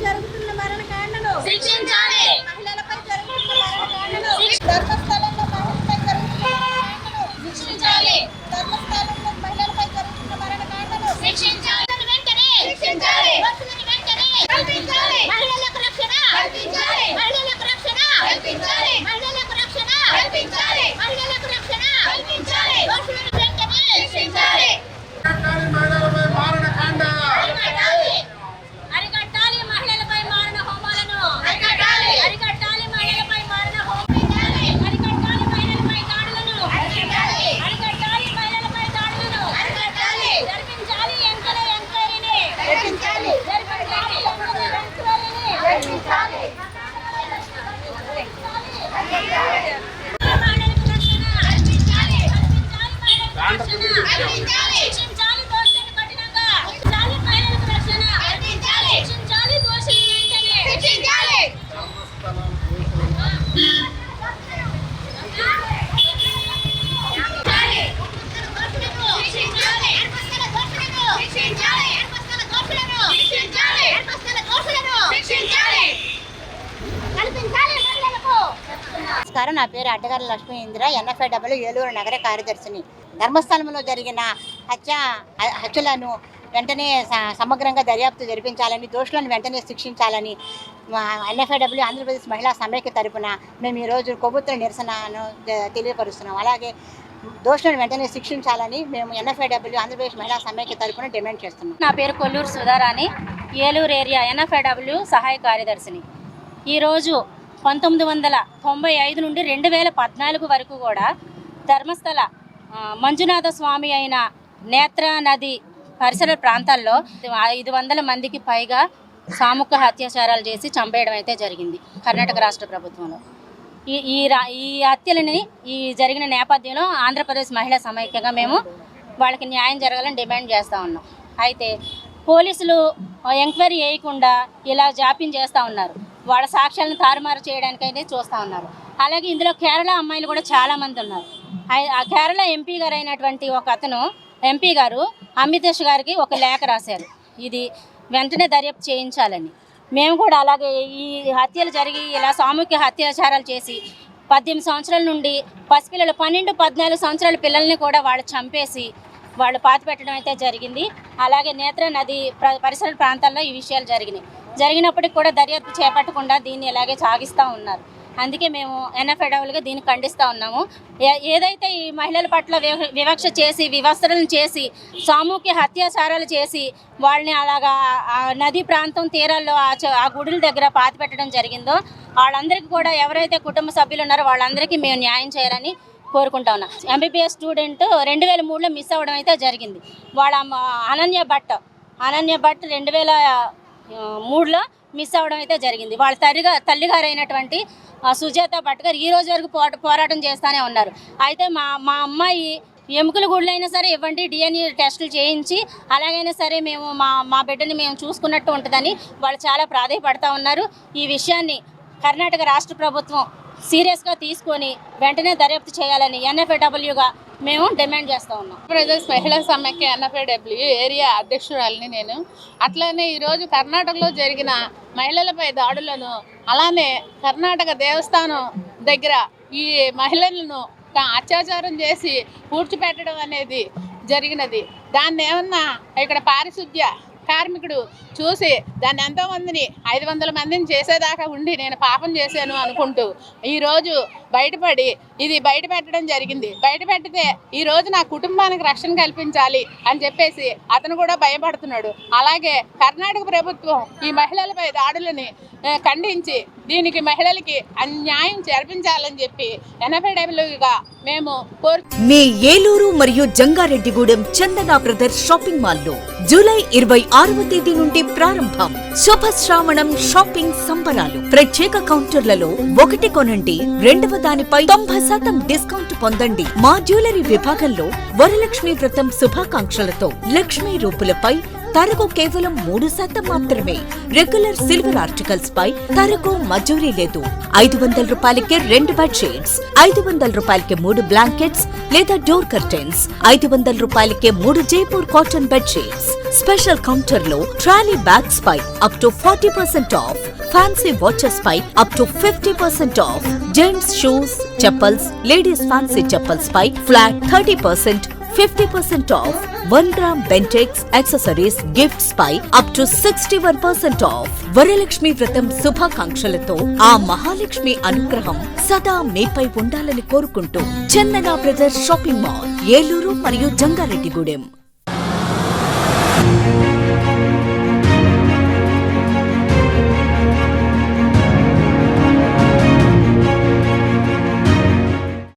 జరుగుతున్న మరణకాండను శిక్షించాలి. మహిళలపై జరుగుతున్న మరణకాండను ధర్మస్థలంలో మహిళలపై జరుగుతున్న మరణకాండను శిక్షించాలి. ధర్మస్థలంలో మహిళలపై జరుగుతున్న మరణకాండను శిక్షించాలి. వెంటనే శిక్షించాలి. వెంటనే కల్పించాలి. మహిళలకు రక్షణ కల్పించాలి. మహిళలకు రక్షణ కల్పించాలి. మహిళలకు రక్షణ కల్పించాలి. మహిళలకు రక్షణ కల్పించాలి. దోషులను వెంటనే శిక్షించాలి. మహిళలపై మారణకాండ అరికట్టాలి. మహిళలపై మారణ హోమాలను అరికట్టాలి. అరికట్టాలి. మహిళలపై మారణ హోమాలను అరికట్టాలి. మహిళలపై దాడులను అరికట్టాలి. అరికట్టాలి. మహిళలపై దాడులను అరికట్టాలి. జరిపించాలి. ఎంకరే ఎంక్వైరీని జరిపించాలి. జరిపించాలి. ఎంకరే ఎంక్వైరీని జరిపించాలి. మహిళలకు రక్షణ కల్పించాలి. కల్పించాలి. మహిళలకు రక్షణ కల్పించాలి. శిక్షించాలి. దోషులను కఠినంగా శిక్షించాలి. మహిళలకు రక్షణ కల్పించాలి. శిక్షించాలి. దోషులను వెంటనే శిక్షించాలి. నమస్కారం. నా పేరు అడ్డగారి లక్ష్మీ ఇందిర, NFIW ఏలూరు నగర కార్యదర్శిని. ధర్మస్థలంలో జరిగిన హత్యలను వెంటనే సమగ్రంగా దర్యాప్తు జరిపించాలని, దోషులను వెంటనే శిక్షించాలని NFIW ఆంధ్రప్రదేశ్ మహిళా సమైక్య తరపున మేము ఈరోజు కొవ్వొత్తుల నిరసనను తెలియపరుస్తున్నాం. అలాగే దోషులను వెంటనే శిక్షించాలని మేము NFIW ఆంధ్రప్రదేశ్ మహిళా సమైక్య తరపున డిమాండ్ చేస్తున్నాం. నా పేరు కొల్లూరు సుధారాణి, ఏలూరు ఏరియా NFIW సహాయ కార్యదర్శిని. ఈరోజు 1995 నుండి 2014 వరకు కూడా ధర్మస్థల మంజునాథ స్వామి అయిన నేత్ర నది పరిసర ప్రాంతాల్లో 500 మందికి పైగా సామూహిక అత్యాచారాలు చేసి చంపేయడం అయితే జరిగింది కర్ణాటక రాష్ట్ర ప్రభుత్వంలో. ఈ హత్యలని జరిగిన నేపథ్యంలో ఆంధ్రప్రదేశ్ మహిళా సమైక్యంగా మేము వాళ్ళకి న్యాయం జరగాలని డిమాండ్ చేస్తూ ఉన్నాం. అయితే పోలీసులు ఎంక్వైరీ చేయకుండా ఇలా జాప్యం చేస్తూ ఉన్నారు. వాళ్ళ సాక్ష్యాలను తారుమారు చేయడానికైతే చూస్తూ ఉన్నారు. అలాగే ఇందులో కేరళ అమ్మాయిలు కూడా చాలామంది ఉన్నారు. ఆ కేరళ ఎంపీ గారు అయినటువంటి ఒక అతను ఎంపీ గారు అమితేష్ గారికి ఒక లేఖ రాశారు, ఇది వెంటనే దర్యాప్తు చేయించాలని. మేము కూడా అలాగే ఈ హత్యలు జరిగి ఇలా సామూహిక అత్యాచారాలు చేసి 18 సంవత్సరాల నుండి పసిపిల్లలు 12-14 సంవత్సరాల పిల్లల్ని కూడా వాళ్ళు చంపేసి వాళ్ళు పాతిపెట్టడం అయితే జరిగింది. అలాగే నేత్ర నది పరిసర ప్రాంతాల్లో ఈ విషయాలు జరిగినప్పటికి కూడా దర్యాప్తు చేపట్టకుండా దీన్ని ఇలాగే సాగిస్తూ ఉన్నారు. అందుకే మేము NFIWగా దీన్ని ఖండిస్తూ ఉన్నాము. ఏదైతే ఈ మహిళల పట్ల వివక్ష చేసి వివస్త్రలను చేసి సామూహిక అత్యాచారాలు చేసి వాళ్ళని అలాగా నదీ ప్రాంతం తీరాల్లో ఆ గుడుల దగ్గర పాతిపెట్టడం జరిగిందో వాళ్ళందరికీ కూడా ఎవరైతే కుటుంబ సభ్యులు ఉన్నారో వాళ్ళందరికీ మేము న్యాయం చేయాలని కోరుకుంటా ఉన్నాం. MBBS స్టూడెంట్ 2003లో మిస్ అవ్వడం అయితే జరిగింది. వాళ్ళ అనన్య భట్ 2003లో మిస్ అవ్వడం అయితే జరిగింది. వాళ్ళ తల్లిగారు అయినటువంటి సుజాత భట్ గారు ఈ రోజు వరకు పోరాటం చేస్తూనే ఉన్నారు. అయితే మా అమ్మాయి ఎముకల గుళ్ళు అయినా సరే ఇవ్వండి, DNA టెస్టులు చేయించి అలాగైనా సరే మేము మా బిడ్డని మేము చూసుకున్నట్టు ఉంటుందని వాళ్ళు చాలా ప్రాధాయపడతా ఉన్నారు. ఈ విషయాన్ని కర్ణాటక రాష్ట్ర ప్రభుత్వం సీరియస్గా తీసుకొని వెంటనే దర్యాప్తు చేయాలని NFIWగా మేము డిమాండ్ చేస్తూ ఉన్నాం. ఆంధ్రప్రదేశ్ మహిళా సమైక్య NFIW ఏరియా అధ్యక్షురాలిని నేను. అట్లనే ఈరోజు కర్ణాటకలో జరిగిన మహిళలపై దాడులను, అలానే కర్ణాటక దేవస్థానం దగ్గర ఈ మహిళలను అత్యాచారం చేసి పూడ్చిపెట్టడం అనేది జరిగినది. దాన్ని ఏమన్నా ఇక్కడ పారిశుద్ధ్య కార్మికుడు చూసి దాన్ని ఎంతోమందిని 500 మందిని చేసేదాకా ఉండి నేను పాపం చేశాను అనుకుంటూ ఈరోజు బయటపడి ఇది బయట పెట్టడం జరిగింది. బయట పెడితే ఈరోజు నా కుటుంబానికి రక్షణ కల్పించాలి అని చెప్పేసి అతను కూడా భయపడుతున్నాడు. అలాగే కర్ణాటక ప్రభుత్వం ఈ మహిళలపై దాడులని ఖండించి దీనికి మహిళలకి అన్యాయం జరిపించాలని చెప్పి NFIWగా మేము మీ ఏలూరు మరియు జంగారెడ్డిగూడెం చందన బ్రదర్స్ షాపింగ్ మాల్ లో జూలై 26వ తేదీ నుండి ప్రారంభం. శుభ శ్రావణం షాపింగ్ సంబరాలు. ప్రత్యేక కౌంటర్లలో 1 కొనండి 2వ దానిపై 90% డిస్కౌంట్ పొందండి. మా జ్యువెలరీ విభాగంలో వరలక్ష్మి వ్రతం శుభాకాంక్షలతో లక్ష్మీ రూపులపై తరకు కేవలం 3% మాత్రమే. రెగ్యులర్ సిల్వర్ ఆర్టికల్స్ పై తరకు మజూరీ లేదు. 500 రూపాయలకే 2 బెడ్షీట్స్, 500 రూపాయలకే 3 బ్లాంకెట్స్ లేదా డోర్ కర్టెన్స్, 500 రూపాయలకే 3 Jaipur cotton bedsheets. Special counter లో ట్రాలీ బ్యాగ్స్ పై up to 40% off, fancy watches పై up to 50% off, gents shoes, chappals, ladies fancy chappals పై flat 30%, 50% off, 1 gram Bentex accessories gifts పై up to 61% off. Varalakshmi Vratham శుభాకాంక్షలతో ఆ మహాలక్ష్మి అనుగ్రహం సదా మీపై ఉండాలని కోరుకుంటూ Chandana brothers shopping mall, Eluru మరియు జంగారెడ్డిగూడెం.